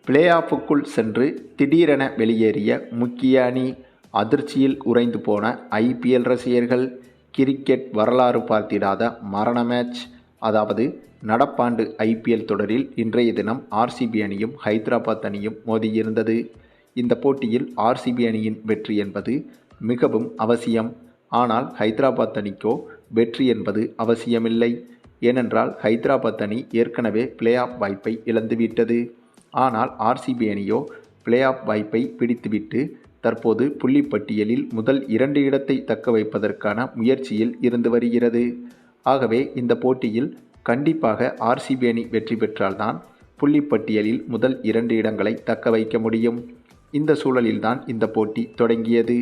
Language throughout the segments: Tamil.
பிளே ஆஃபுக்குள் சென்று திடீரென வெளியேறிய முக்கிய அணி. அதிர்ச்சியில் உறைந்து போன ஐபிஎல் ரசிகர்கள். கிரிக்கெட் வரலாறு பார்த்திடாத மரண மேட்ச். அதாவது நடப்பாண்டு ஐபிஎல் தொடரில் இன்றைய தினம் ஆர்சிபி அணியும் ஹைதராபாத் அணியும் மோதியிருந்தது. இந்த போட்டியில் ஆர்சிபி அணியின் வெற்றி என்பது மிகவும் அவசியம். ஆனால் ஹைதராபாத் அணிக்கோ வெற்றி என்பது அவசியமில்லை. ஏனென்றால் ஹைதராபாத் அணி ஏற்கனவே பிளே ஆஃப் வாய்ப்பை இழந்துவிட்டது. ஆனால் ஆர்சிபி அணியோ பிளே ஆஃப் வாய்ப்பை பிடித்துவிட்டு தற்போது புள்ளிப்பட்டியலில் முதல் 2 இடத்தை தக்க வைப்பதற்கான முயற்சியில் இருந்து வருகிறது. ஆகவே இந்த போட்டியில் கண்டிப்பாக ஆர்சிபி அணி வெற்றி பெற்றால்தான் புள்ளிப்பட்டியலில் முதல் 2 இடங்களை தக்க வைக்க முடியும். இந்த சூழலில்தான் இந்த போட்டி தொடங்கியது.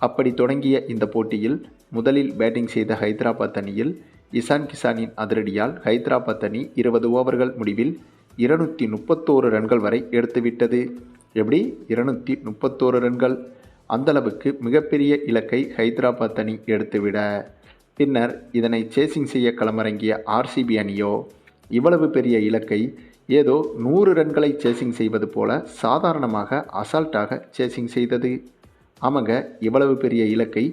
அப்படி தொடங்கிய இந்த போட்டியில் முதலில் பேட்டிங் செய்த ஹைதராபாத் அணியில் இசான் கிசானின் அதிரடியால் ஹைதராபாத் அணி 20 ஓவர்கள் முடிவில் 231 ரன்கள் வரை எடுத்துவிட்டது. எப்படி 231 ரன்கள்? அந்தளவுக்கு மிகப்பெரிய இலக்கை ஹைதராபாத் அணி எடுத்துவிட பின்னர் இதனை சேசிங் செய்ய களமிறங்கிய ஆர்சிபி அணியோ இவ்வளவு பெரிய இலக்கை ஏதோ 100 ரன்களை சேசிங் செய்வது போல சாதாரணமாக அசால்ட்டாக சேசிங் செய்தது. ஆமாங்க, இவ்வளவு பெரிய இலக்கை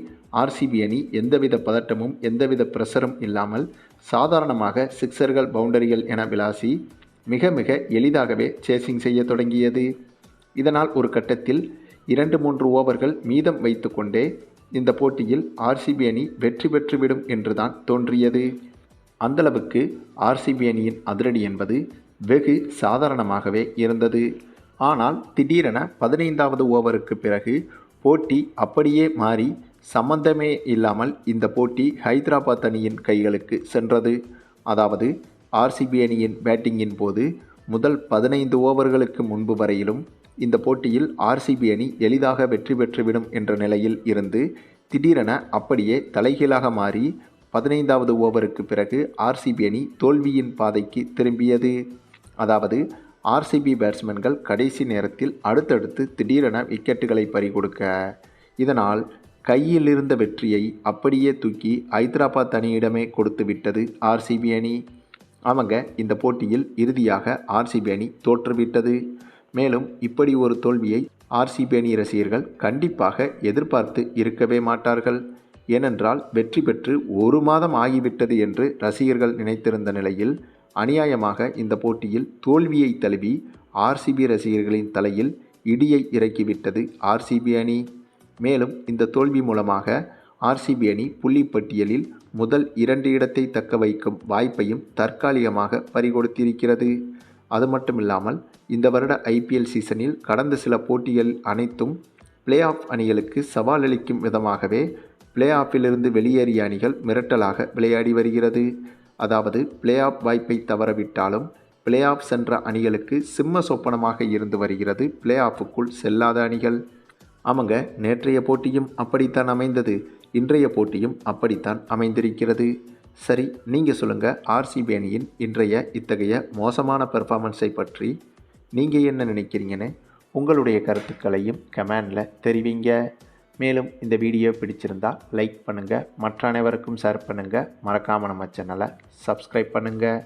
ஆர்சிபி அணி எந்தவித பதட்டமும் எந்தவித பிரஷரும் இல்லாமல் சாதாரணமாக சிக்சர்கள் பவுண்டரிகள் என விளாசி மிக மிக எளிதாகவே சேசிங் செய்ய தொடங்கியது. இதனால் ஒரு கட்டத்தில் 2-3 ஓவர்கள் மீதம் வைத்து கொண்டே இந்த போட்டியில் ஆர்சிபி அணி வெற்றி பெற்றுவிடும் என்றுதான் தோன்றியது. அந்தளவுக்கு ஆர்சிபி அணியின் அதிரடி என்பது வெகு சாதாரணமாகவே இருந்தது. ஆனால் திடீரென 15வது ஓவருக்கு பிறகு போட்டி அப்படியே மாறி சம்பந்தமே இல்லாமல் இந்த போட்டி ஹைதராபாத் அணியின் கைகளுக்கு சென்றது. அதாவது ஆர்சிபி அணியின் பேட்டிங்கின் போது முதல் 15 ஓவர்களுக்கு முன்பு வரையிலும் இந்த போட்டியில் ஆர்சிபி அணி எளிதாக வெற்றி பெற்றுவிடும் என்ற நிலையில் இருந்து திடீரென அப்படியே தலைகீழாக மாறி 15வது ஓவருக்கு பிறகு ஆர்சிபி அணி தோல்வியின் பாதைக்கு திரும்பியது. அதாவது ஆர்சிபி பேட்ஸ்மேன்கள் கடைசி நேரத்தில் அடுத்தடுத்து திடீரென விக்கெட்டுகளை பறிகொடுக்க இதனால் கையில் இருந்த வெற்றியை அப்படியே தூக்கி ஹைதராபாத் அணியிடமே கொடுத்து விட்டது ஆர்சிபி அணி. அவங்க இந்த போட்டியில் இறுதியாக ஆர்சிபி அணி தோற்றுவிட்டது. மேலும் இப்படி ஒரு தோல்வியை ஆர்சிபி அணி ரசிகர்கள் கண்டிப்பாக எதிர்பார்த்து இருக்கவே மாட்டார்கள். ஏனென்றால் வெற்றி பெற்று 1 மாதம் ஆகிவிட்டது என்று ரசிகர்கள் நினைத்திருந்த நிலையில் அநியாயமாக இந்த போட்டியில் தோல்வியை தழுவி ஆர்சிபி ரசிகர்களின் தலையில் இடியை இறக்கிவிட்டது ஆர்சிபி அணி. மேலும் இந்த தோல்வி மூலமாக ஆர்சிபி அணி புள்ளிப்பட்டியலில் முதல் 2 இடத்தை தக்க வைக்கும் வாய்ப்பையும் தற்காலிகமாக பறிகொடுத்திருக்கிறது. அது மட்டுமில்லாமல் இந்த வருட ஐபிஎல் சீசனில் கடந்த சில போட்டிகள் அனைத்தும் பிளே ஆஃப் அணிகளுக்கு சவால் அளிக்கும் விதமாகவே பிளே ஆஃபிலிருந்து வெளியேறிய அணிகள் மிரட்டலாக விளையாடி வருகிறது. அதாவது பிளே ஆஃப் வாய்ப்பை தவறவிட்டாலும் பிளே ஆஃப் சென்ற அணிகளுக்கு சிம்ம சொப்பனமாக இருந்து வருகிறது பிளே ஆஃபுக்குள் செல்லாத அணிகள். ஆமாங்க, நேற்றைய போட்டியும் அப்படித்தான் அமைந்தது. இன்றைய போட்டியும் அப்படித்தான் அமைந்திருக்கிறது. சரி, நீங்கள் சொல்லுங்கள், ஆர்சிபி அணியின் இன்றைய இத்தகைய மோசமான பெர்ஃபார்மன்ஸை பற்றி நீங்கள் என்ன நினைக்கிறீங்கன்னு உங்களுடைய கருத்துக்களையும் கமெண்டில் தெரிவிங்க. மேலும் இந்த வீடியோ பிடிச்சிருந்தால் லைக் பண்ணுங்கள், மற்ற அனைவருக்கும் ஷேர் பண்ணுங்கள், மறக்காமல் நம்ம சேனலை சப்ஸ்கிரைப் பண்ணுங்கள்.